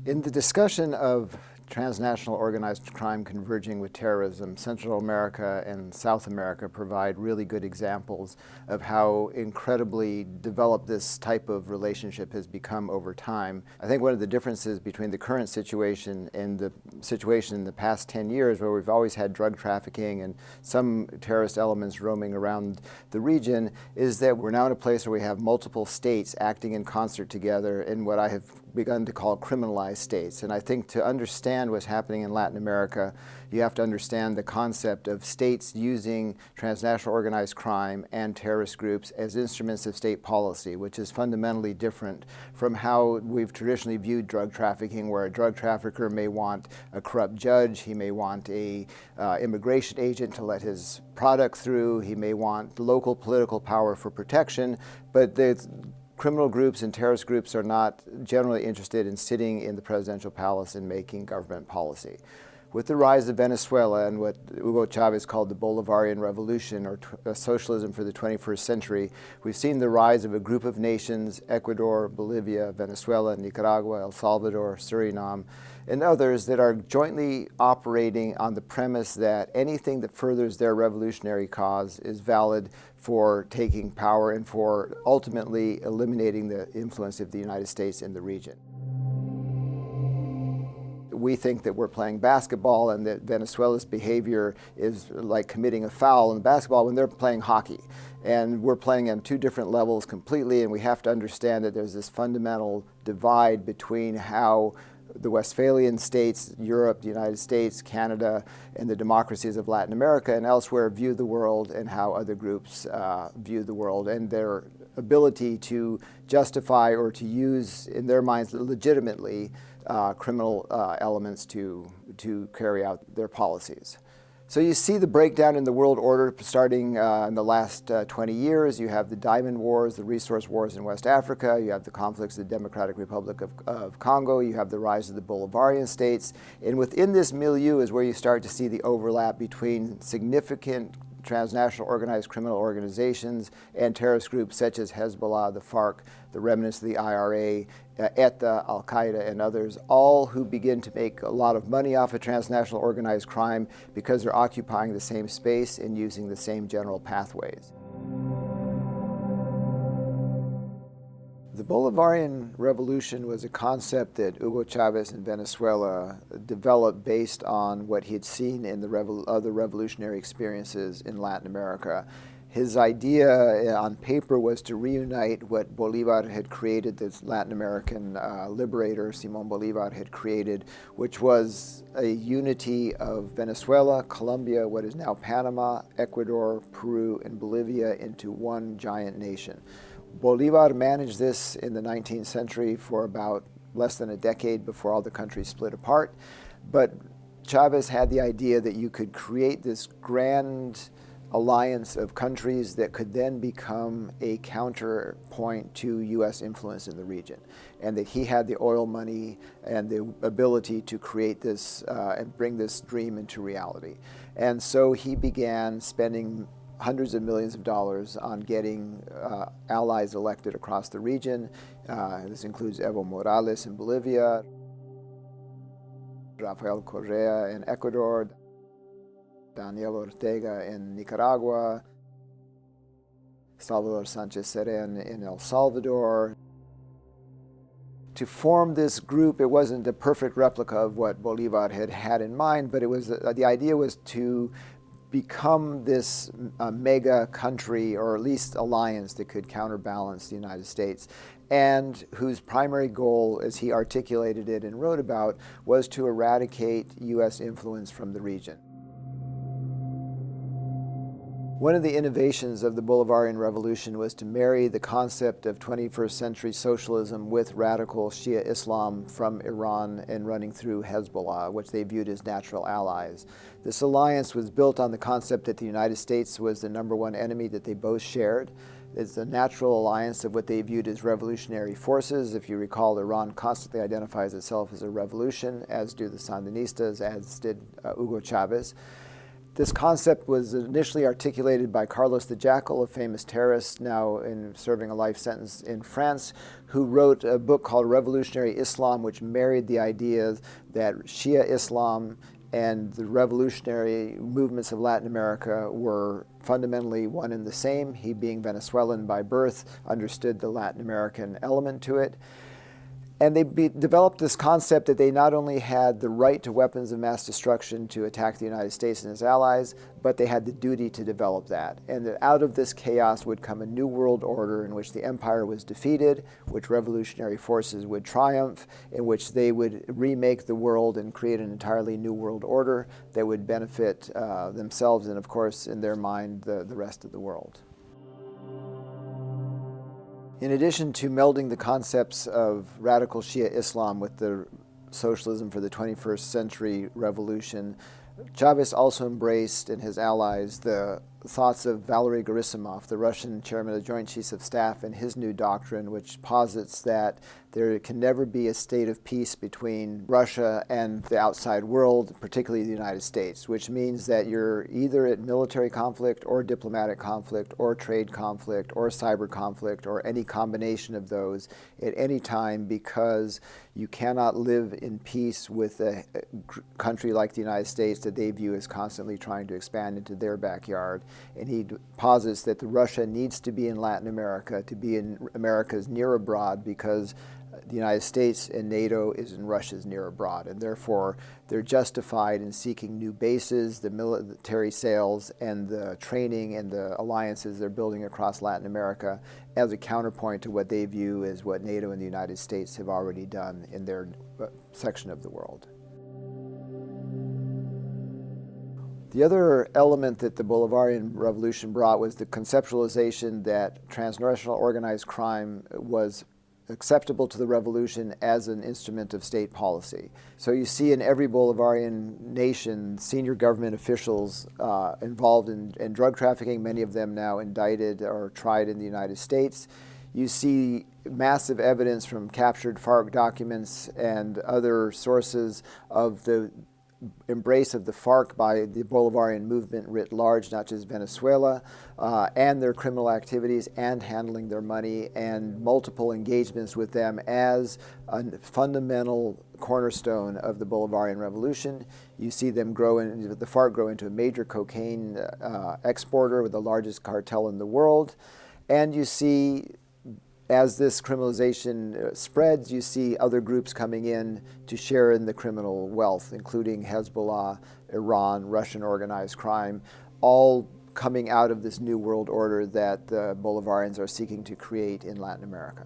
In the discussion of transnational organized crime converging with terrorism, Central America and South America provide really good examples of how incredibly developed this type of relationship has become over time. I think one of the differences between the current situation and the situation in the past 10 years, where we've always had drug trafficking and some terrorist elements roaming around the region, is that we're now in a place where we have multiple states acting in concert together in what I have begun to call criminalized states. And I think to understand what's happening in Latin America, you have to understand the concept of states using transnational organized crime and terrorist groups as instruments of state policy, which is fundamentally different from how we've traditionally viewed drug trafficking, where a drug trafficker may want a corrupt judge, he may want a immigration agent to let his product through, he may want local political power for protection, but criminal groups and terrorist groups are not generally interested in sitting in the presidential palace and making government policy. With the rise of Venezuela and what Hugo Chavez called the Bolivarian Revolution, or socialism for the 21st century, we've seen the rise of a group of nations, Ecuador, Bolivia, Venezuela, Nicaragua, El Salvador, Suriname, and others that are jointly operating on the premise that anything that furthers their revolutionary cause is valid for taking power and for ultimately eliminating the influence of the United States in the region. We think that we're playing basketball and that Venezuela's behavior is like committing a foul in basketball when they're playing hockey. And we're playing on two different levels completely, and we have to understand that there's this fundamental divide between how the Westphalian states, Europe, the United States, Canada, and the democracies of Latin America and elsewhere view the world, and how other groups view the world, and their ability to justify or to use, in their minds, legitimately criminal elements to carry out their policies. So you see the breakdown in the world order starting in the last 20 years. You have the diamond wars, the resource wars in West Africa. You have the conflicts of the Democratic Republic of Congo. You have the rise of the Bolivarian states. And within this milieu is where you start to see the overlap between significant transnational organized criminal organizations and terrorist groups such as Hezbollah, the FARC, the remnants of the IRA, ETA, Al-Qaeda, and others, all who begin to make a lot of money off of transnational organized crime because they're occupying the same space and using the same general pathways. The Bolivarian Revolution was a concept that Hugo Chavez in Venezuela developed based on what he had seen in the other revolutionary experiences in Latin America. His idea on paper was to reunite what Bolivar had created, this Latin American liberator, Simón Bolívar, had created, which was a unity of Venezuela, Colombia, what is now Panama, Ecuador, Peru, and Bolivia into one giant nation. Bolívar managed this in the 19th century for about less than a decade before all the countries split apart. But Chavez had the idea that you could create this grand alliance of countries that could then become a counterpoint to U.S. influence in the region, and that he had the oil money and the ability to create this and bring this dream into reality. And so he began spending hundreds of millions of dollars on getting allies elected across the region. This includes Evo Morales in Bolivia, Rafael Correa in Ecuador, Daniel Ortega in Nicaragua, Salvador Sánchez Serén in El Salvador. To form this group, it wasn't a perfect replica of what Bolívar had in mind, but it was the idea was to become this mega country, or at least alliance, that could counterbalance the United States, and whose primary goal, as he articulated it and wrote about, was to eradicate U.S. influence from the region. One of the innovations of the Bolivarian Revolution was to marry the concept of 21st century socialism with radical Shia Islam from Iran and running through Hezbollah, which they viewed as natural allies. This alliance was built on the concept that the United States was the #1 enemy that they both shared, It's a natural alliance of what they viewed as revolutionary forces. If you recall, Iran constantly identifies itself as a revolution, as do the Sandinistas, as did Hugo Chavez. This concept was initially articulated by Carlos the Jackal, a famous terrorist now serving a life sentence in France, who wrote a book called Revolutionary Islam, which married the ideas that Shia Islam and the revolutionary movements of Latin America were fundamentally one and the same. He, being Venezuelan by birth, understood the Latin American element to it. And they developed this concept that they not only had the right to weapons of mass destruction to attack the United States and its allies, but they had the duty to develop that. And that out of this chaos would come a new world order in which the empire was defeated, which revolutionary forces would triumph, in which they would remake the world and create an entirely new world order that would benefit themselves and, of course, in their mind, the rest of the world. In addition to melding the concepts of radical Shia Islam with the socialism for the 21st century revolution, Chavez also embraced, and his allies, the thoughts of Valery Gerasimov, the Russian chairman of the Joint Chiefs of Staff, and his new doctrine, which posits that there can never be a state of peace between Russia and the outside world, particularly the United States, which means that you're either at military conflict or diplomatic conflict or trade conflict or cyber conflict or any combination of those at any time, because you cannot live in peace with a country like the United States that they view as constantly trying to expand into their backyard. And he posits that Russia needs to be in Latin America, to be in America's near abroad, because the United States and NATO is in Russia's near abroad, and therefore they're justified in seeking new bases, the military sales, and the training and the alliances they're building across Latin America as a counterpoint to what they view as what NATO and the United States have already done in their section of the world. The other element that the Bolivarian Revolution brought was the conceptualization that transnational organized crime was acceptable to the revolution as an instrument of state policy. So you see in every Bolivarian nation senior government officials involved in drug trafficking, many of them now indicted or tried in the United States. You see massive evidence from captured FARC documents and other sources of the embrace of the FARC by the Bolivarian movement writ large, not just Venezuela, and their criminal activities and handling their money, and multiple engagements with them as a fundamental cornerstone of the Bolivarian Revolution. You see them the FARC grow into a major cocaine exporter with the largest cartel in the world, and you see, as this criminalization spreads, you see other groups coming in to share in the criminal wealth, including Hezbollah, Iran, Russian organized crime, all coming out of this new world order that the Bolivarians are seeking to create in Latin America.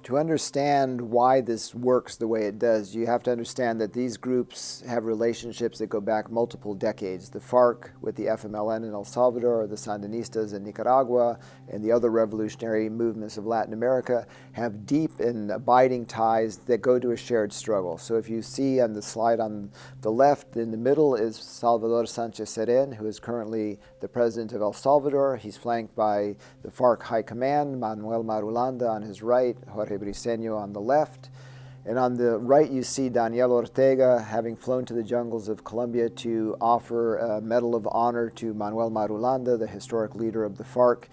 To understand why this works the way it does, you have to understand that these groups have relationships that go back multiple decades. The FARC with the FMLN in El Salvador, the Sandinistas in Nicaragua, and the other revolutionary movements of Latin America have deep and abiding ties that go to a shared struggle. So if you see on the slide on the left, in the middle is Salvador Sanchez Seren, who is currently the president of El Salvador. He's flanked by the FARC High Command, Manuel Marulanda on his right, Jorge Briceño on the left. And on the right, you see Daniel Ortega having flown to the jungles of Colombia to offer a Medal of Honor to Manuel Marulanda, the historic leader of the FARC,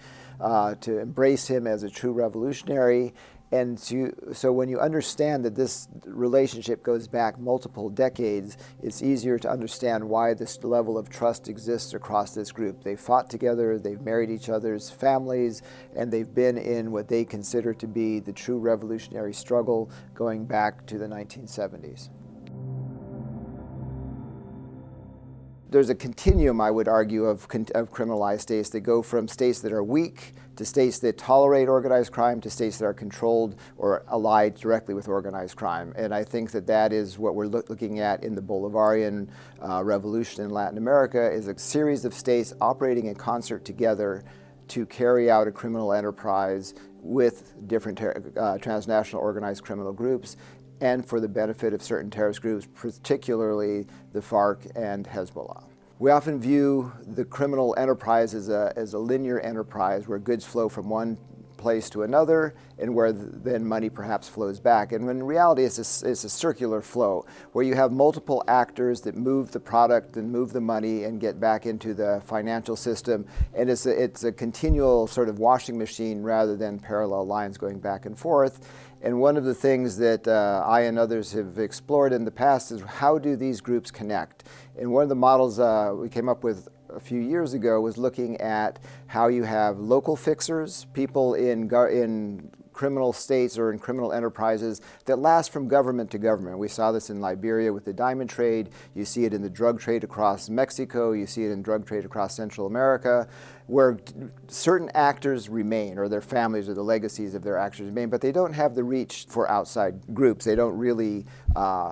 to embrace him as a true revolutionary. And so when you understand that this relationship goes back multiple decades, it's easier to understand why this level of trust exists across this group. They fought together, they've married each other's families, and they've been in what they consider to be the true revolutionary struggle going back to the 1970s. There's a continuum, I would argue, of criminalized states that go from states that are weak to states that tolerate organized crime to states that are controlled or allied directly with organized crime. And I think that that is what we're looking at in the Bolivarian Revolution in Latin America, is a series of states operating in concert together to carry out a criminal enterprise with different transnational organized criminal groups, and for the benefit of certain terrorist groups, particularly the FARC and Hezbollah. We often view the criminal enterprise as a linear enterprise where goods flow from one place to another and where then money perhaps flows back. And when in reality it's a circular flow where you have multiple actors that move the product and move the money and get back into the financial system. And it's a continual sort of washing machine rather than parallel lines going back and forth. And one of the things that I and others have explored in the past is how do these groups connect? And one of the models we came up with a few years ago was looking at how you have local fixers, people in criminal states or in criminal enterprises that last from government to government. We saw this in Liberia with the diamond trade. You see it in the drug trade across Mexico. You see it in drug trade across Central America, where certain actors remain, or their families or the legacies of their actors remain, but they don't have the reach for outside groups. They don't really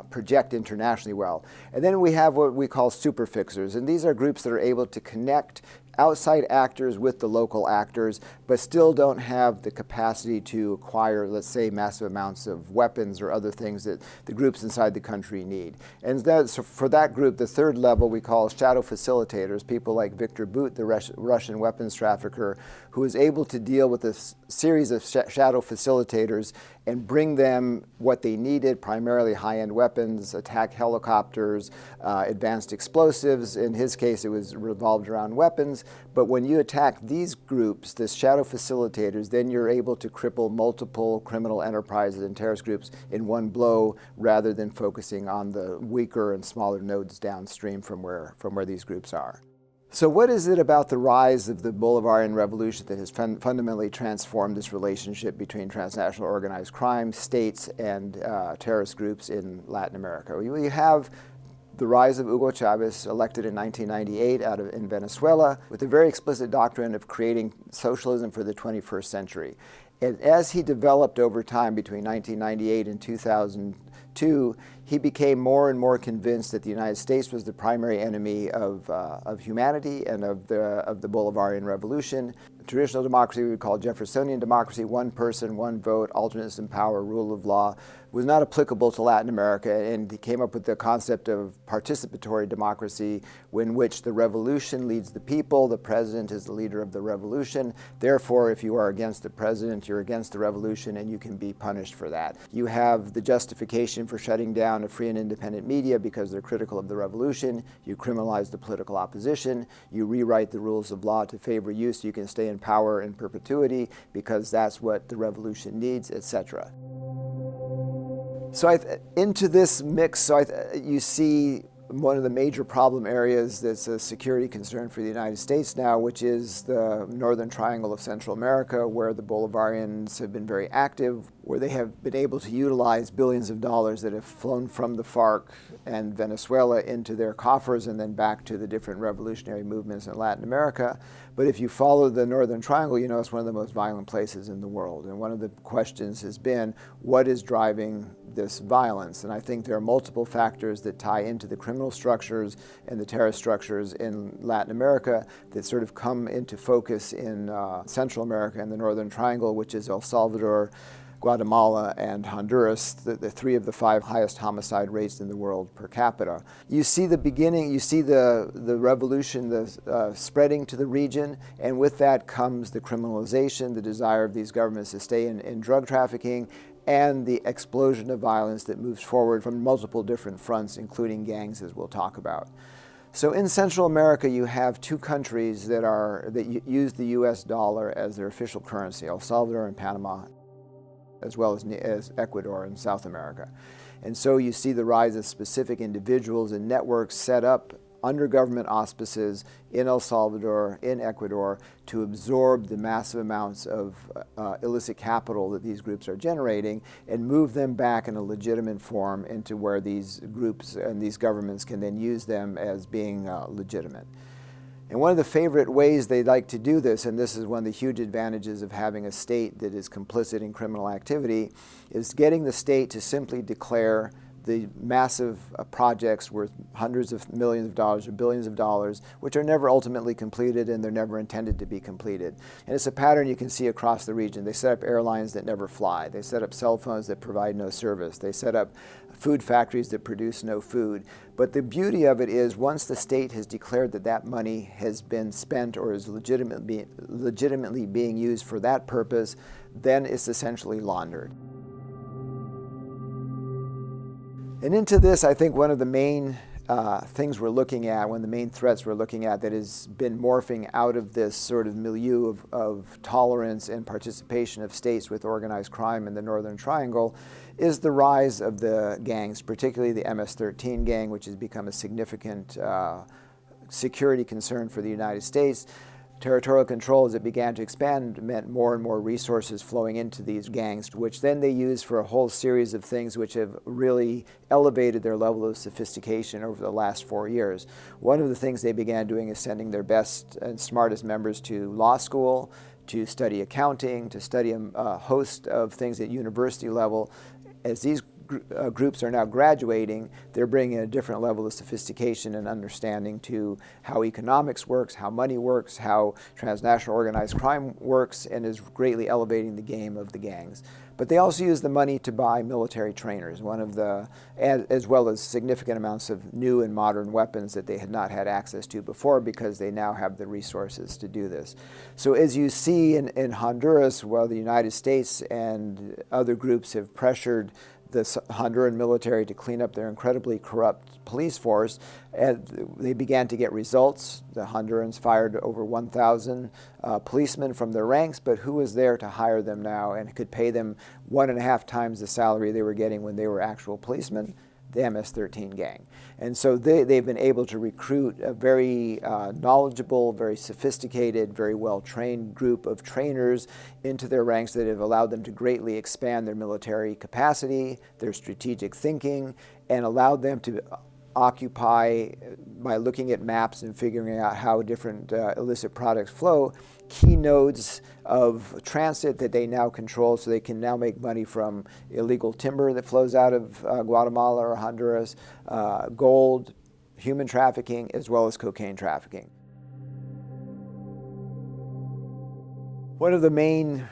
project internationally well. And then we have what we call super fixers, and these are groups that are able to connect outside actors with the local actors, but still don't have the capacity to acquire, let's say, massive amounts of weapons or other things that the groups inside the country need. And so for that group, the third level we call shadow facilitators, people like Victor Bout, the Russian weapons trafficker, who is able to deal with a series of shadow facilitators and bring them what they needed, primarily high-end weapons, attack helicopters, advanced explosives. In his case, it was revolved around weapons. But when you attack these groups, the shadow facilitators, then you're able to cripple multiple criminal enterprises and terrorist groups in one blow rather than focusing on the weaker and smaller nodes downstream from where these groups are. So what is it about the rise of the Bolivarian Revolution that has fundamentally transformed this relationship between transnational organized crime, states, and terrorist groups in Latin America? We have the rise of Hugo Chavez, elected in 1998 in Venezuela, with a very explicit doctrine of creating socialism for the 21st century. And as he developed over time between 1998 and 2002, he became more and more convinced that the United States was the primary enemy of humanity and of the Bolivarian Revolution. Traditional democracy we would call Jeffersonian democracy, one person, one vote, alternates in power, rule of law, was not applicable to Latin America, and he came up with the concept of participatory democracy, in which the revolution leads the people, the president is the leader of the revolution. Therefore, if you are against the president, you're against the revolution, and you can be punished for that. You have the justification for shutting down a free and independent media because they're critical of the revolution. You criminalize the political opposition. You rewrite the rules of law to favor you so you can stay in power in perpetuity because that's what the revolution needs, etc. So into this mix, you see one of the major problem areas that's a security concern for the United States now, which is the northern triangle of Central America, where the Bolivarians have been very active, where they have been able to utilize billions of dollars that have flown from the FARC and Venezuela into their coffers and then back to the different revolutionary movements in Latin America. But if you follow the northern triangle, you know it's one of the most violent places in the world. And one of the questions has been, what is driving this violence? And I think there are multiple factors that tie into the criminal structures and the terrorist structures in Latin America that sort of come into focus in Central America and the northern triangle, which is El Salvador, Guatemala, and Honduras, the three of the five highest homicide rates in the world per capita. You see the beginning, you see the revolution spreading to the region, and with that comes the criminalization, the desire of these governments to stay in drug trafficking, and the explosion of violence that moves forward from multiple different fronts, including gangs, as we'll talk about. So in Central America, you have two countries that use the US dollar as their official currency, El Salvador and Panama, as well as Ecuador in South America. And so you see the rise of specific individuals and networks set up under government auspices in El Salvador, in Ecuador, to absorb the massive amounts of illicit capital that these groups are generating and move them back in a legitimate form into where these groups and these governments can then use them as being legitimate. And one of the favorite ways they like to do this, and this is one of the huge advantages of having a state that is complicit in criminal activity, is getting the state to simply declare the massive projects worth hundreds of millions of dollars or billions of dollars, which are never ultimately completed and they're never intended to be completed. And it's a pattern you can see across the region. They set up airlines that never fly. They set up cell phones that provide no service. They set up food factories that produce no food. But the beauty of it is once the state has declared that that money has been spent or is legitimately being used for that purpose, then it's essentially laundered. And into this, I think one of the main things we're looking at, one of the main threats we're looking at that has been morphing out of this sort of milieu of tolerance and participation of states with organized crime in the Northern Triangle is the rise of the gangs, particularly the MS-13 gang, which has become a significant security concern for the United States. Territorial control, as it began to expand, meant more and more resources flowing into these gangs, which then they use for a whole series of things which have really elevated their level of sophistication over the last 4 years. One of the things they began doing is sending their best and smartest members to law school, to study accounting, to study a host of things at university level. As these groups are now graduating, they're bringing a different level of sophistication and understanding to how economics works, how money works, how transnational organized crime works, and is greatly elevating the game of the gangs. But they also use the money to buy military trainers, as well as significant amounts of new and modern weapons that they had not had access to before because they now have the resources to do this. So as you see in Honduras, while the United States and other groups have pressured the Honduran military to clean up their incredibly corrupt police force, they began to get results. The Hondurans fired over 1,000 policemen from their ranks, but who was there to hire them now and could pay them 1.5 times the salary they were getting when they were actual policemen? The MS-13 gang. And so they've been able to recruit a very knowledgeable, very sophisticated, very well-trained group of trainers into their ranks that have allowed them to greatly expand their military capacity, their strategic thinking, and allowed them to occupy, by looking at maps and figuring out how different illicit products flow, key nodes of transit that they now control, so they can now make money from illegal timber that flows out of Guatemala or Honduras, gold, human trafficking, as well as cocaine trafficking. One of the main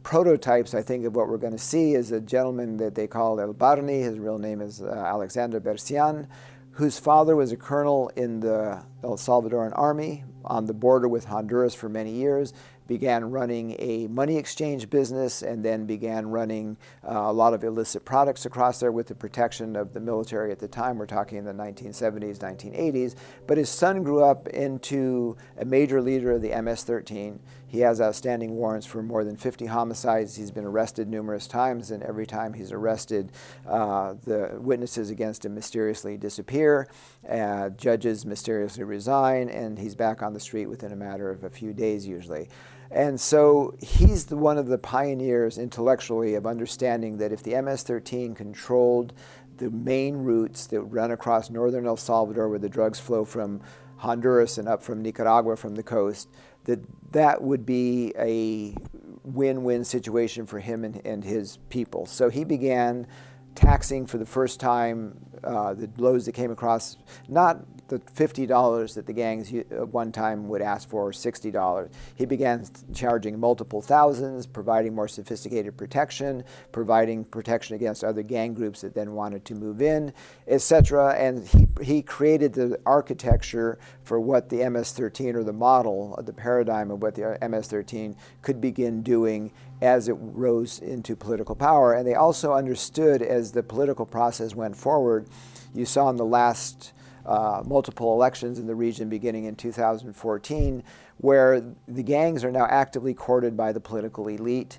prototypes, I think, of what we're going to see is a gentleman that they call El Barney. His real name is Alexander Bercian, whose father was a colonel in the El Salvadoran army on the border with Honduras for many years, began running a money exchange business, and then began running a lot of illicit products across there with the protection of the military at the time. We're talking in the 1970s, 1980s. But his son grew up into a major leader of the MS-13. He has outstanding warrants for more than 50 homicides. He's been arrested numerous times, and every time he's arrested, the witnesses against him mysteriously disappear, judges mysteriously resign, and he's back on the street within a matter of a few days usually. And so he's one of the pioneers intellectually of understanding that if the MS-13 controlled the main routes that run across northern El Salvador where the drugs flow from Honduras and up from Nicaragua from the coast, that would be a win-win situation for him and his people. So he began taxing for the first time the loads that came across, not the $50 that the gangs at one time would ask for, or $60. He began charging multiple thousands, providing more sophisticated protection, providing protection against other gang groups that then wanted to move in, etc. And he created the architecture for what the MS-13, or the model, the paradigm of what the MS-13 could begin doing as it rose into political power. And they also understood, as the political process went forward, you saw in the last multiple elections in the region beginning in 2014, where the gangs are now actively courted by the political elite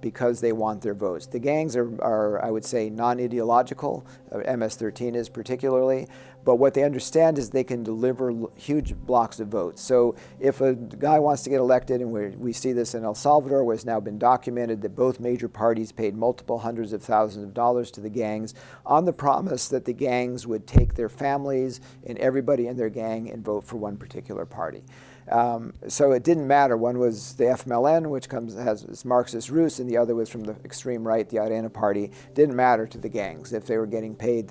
because they want their votes. The gangs are I would say, non-ideological, MS-13 is particularly, but what they understand is they can deliver huge blocks of votes. So if a guy wants to get elected, and we see this in El Salvador, where it's now been documented that both major parties paid multiple hundreds of thousands of dollars to the gangs on the promise that the gangs would take their families and everybody in their gang and vote for one particular party. So it didn't matter. One was the FMLN, which has its Marxist roots, and the other was from the extreme right, the Arena Party. Didn't matter to the gangs if they were getting paid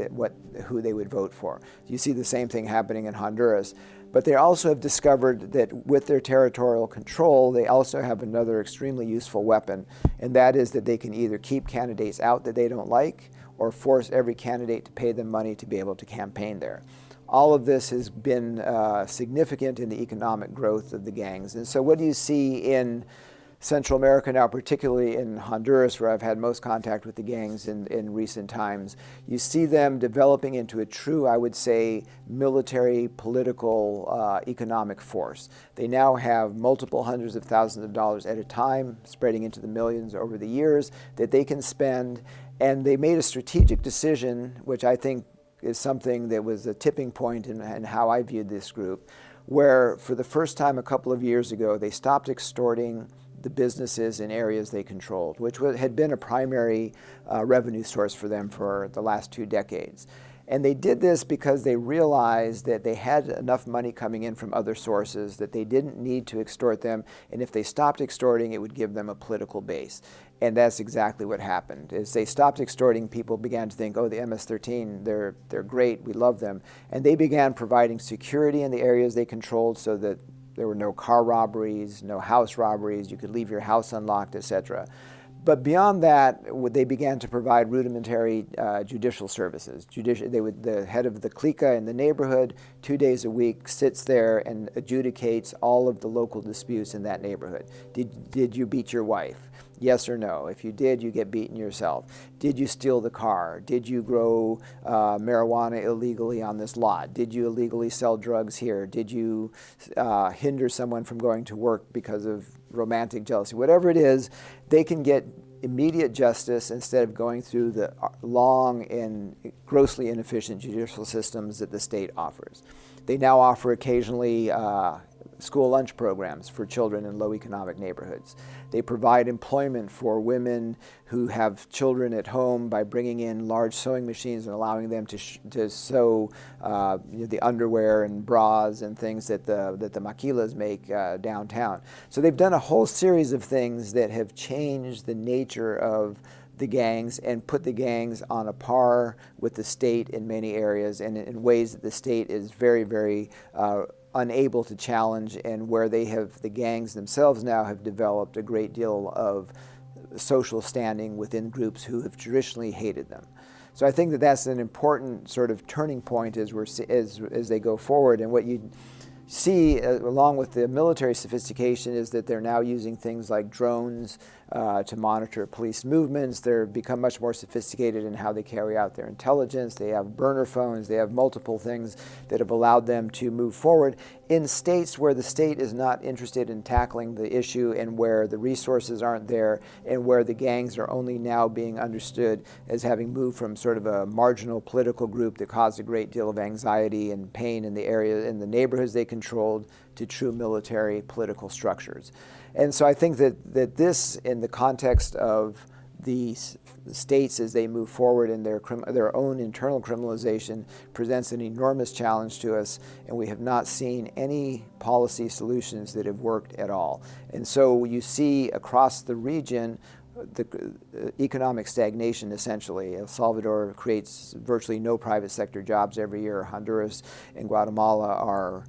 who they would vote for. You see the same thing happening in Honduras. But they also have discovered that with their territorial control, they also have another extremely useful weapon, and that is that they can either keep candidates out that they don't like or force every candidate to pay them money to be able to campaign there. All of this has been significant in the economic growth of the gangs. And so what do you see in Central America now, particularly in Honduras, where I've had most contact with the gangs in recent times? You see them developing into a true, I would say, military, political, economic force. They now have multiple hundreds of thousands of dollars at a time, spreading into the millions over the years, that they can spend. And they made a strategic decision, which I think is something that was a tipping point in how I viewed this group, where for the first time a couple of years ago, they stopped extorting the businesses in areas they controlled, which had been a primary revenue source for them for the last 2 decades. And they did this because they realized that they had enough money coming in from other sources that they didn't need to extort them, and if they stopped extorting, it would give them a political base. And that's exactly what happened. As they stopped extorting, people began to think, oh, the MS-13, they're great, we love them. And they began providing security in the areas they controlled so that there were no car robberies, no house robberies, you could leave your house unlocked, etc. But beyond that, they began to provide rudimentary judicial services. The head of the clica in the neighborhood, 2 days a week, sits there and adjudicates all of the local disputes in that neighborhood. Did you beat your wife? Yes or no? If you did, you get beaten yourself. Did you steal the car? Did you grow marijuana illegally on this lot? Did you illegally sell drugs here? Did you hinder someone from going to work because of romantic jealousy? Whatever it is, they can get immediate justice instead of going through the long and grossly inefficient judicial systems that the state offers. They now offer occasionally school lunch programs for children in low economic neighborhoods. They provide employment for women who have children at home by bringing in large sewing machines and allowing them to sew the underwear and bras and things that the maquilas make downtown. So they've done a whole series of things that have changed the nature of the gangs and put the gangs on a par with the state in many areas and in ways that the state is very, very unable to challenge, and where the gangs themselves now have developed a great deal of social standing within groups who have traditionally hated them. So I think that that's an important sort of turning point as they go forward. And what you see, along with the military sophistication, is that they're now using things like drones to monitor police movements. They've become much more sophisticated in how they carry out their intelligence. They have burner phones. They have multiple things that have allowed them to move forward in states where the state is not interested in tackling the issue and where the resources aren't there and where the gangs are only now being understood as having moved from sort of a marginal political group that caused a great deal of anxiety and pain in the neighborhoods they controlled to true military political structures. And so I think that this, in the context of the states as they move forward in their own internal criminalization, presents an enormous challenge to us, and we have not seen any policy solutions that have worked at all. And so you see across the region the economic stagnation, essentially. El Salvador creates virtually no private sector jobs every year. Honduras and Guatemala are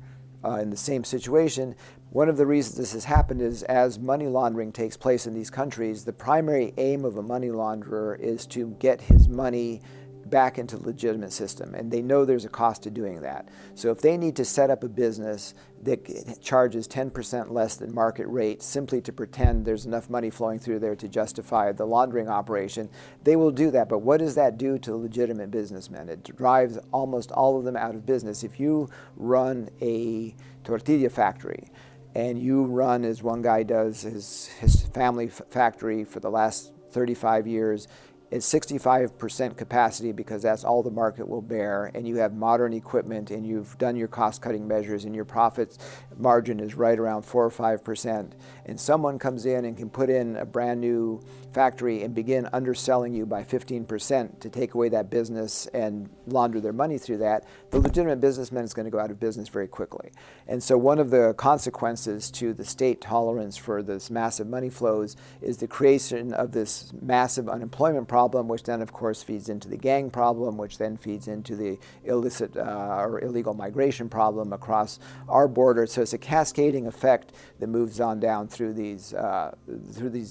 in the same situation. One of the reasons this has happened is as money laundering takes place in these countries, the primary aim of a money launderer is to get his money back into the legitimate system, and they know there's a cost to doing that. So if they need to set up a business that charges 10% less than market rate simply to pretend there's enough money flowing through there to justify the laundering operation, they will do that. But what does that do to legitimate businessmen? It drives almost all of them out of business. If you run a tortilla factory and you run, as one guy does, his family factory for the last 35 years, it's 65% capacity because that's all the market will bear, and you have modern equipment and you've done your cost-cutting measures and your profits margin is right around 4 or 5%, and someone comes in and can put in a brand new factory and begin underselling you by 15% to take away that business and launder their money through that, the legitimate businessman is going to go out of business very quickly. And so one of the consequences to the state tolerance for this massive money flows is the creation of this massive unemployment problem, which then of course feeds into the gang problem, which then feeds into the illicit or illegal migration problem across our border. So it's a cascading effect that moves on down through these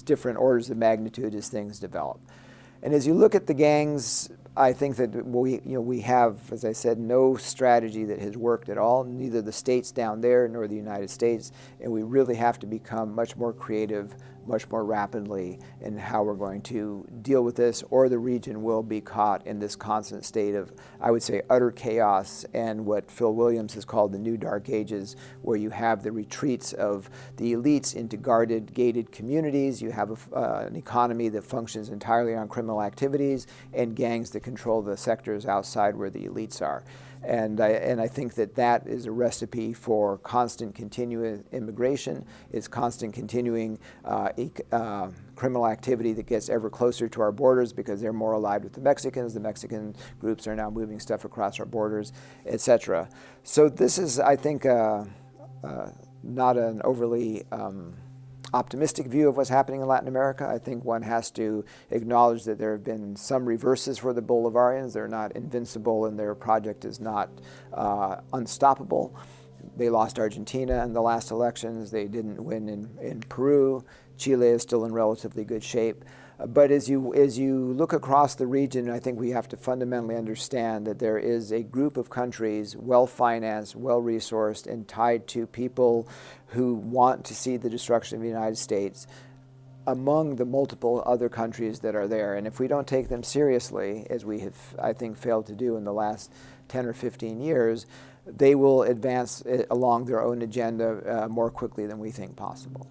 different orders of magnitude as things develop. And as you look at the gangs, I think that we have, as I said, no strategy that has worked at all, neither the states down there nor the United States, and we really have to become much more creative, much more rapidly in how we're going to deal with this, or the region will be caught in this constant state of, I would say, utter chaos and what Phil Williams has called the new dark ages, where you have the retreats of the elites into guarded, gated communities, you have an economy that functions entirely on criminal activities, and gangs that control the sectors outside where the elites are. And I think that is a recipe for constant continuous immigration. It's constant continuing criminal activity that gets ever closer to our borders because they're more allied with the Mexicans. The Mexican groups are now moving stuff across our borders, etc. So this is, I think, not an overly optimistic view of what's happening in Latin America. I think one has to acknowledge that there have been some reverses for the Bolivarians. They're not invincible and their project is not unstoppable. They lost Argentina in the last elections. They didn't win in Peru. Chile is still in relatively good shape. But as you look across the region, I think we have to fundamentally understand that there is a group of countries, well-financed, well-resourced, and tied to people who want to see the destruction of the United States among the multiple other countries that are there. And if we don't take them seriously, as we have, I think, failed to do in the last 10 or 15 years, they will advance along their own agenda more quickly than we think possible.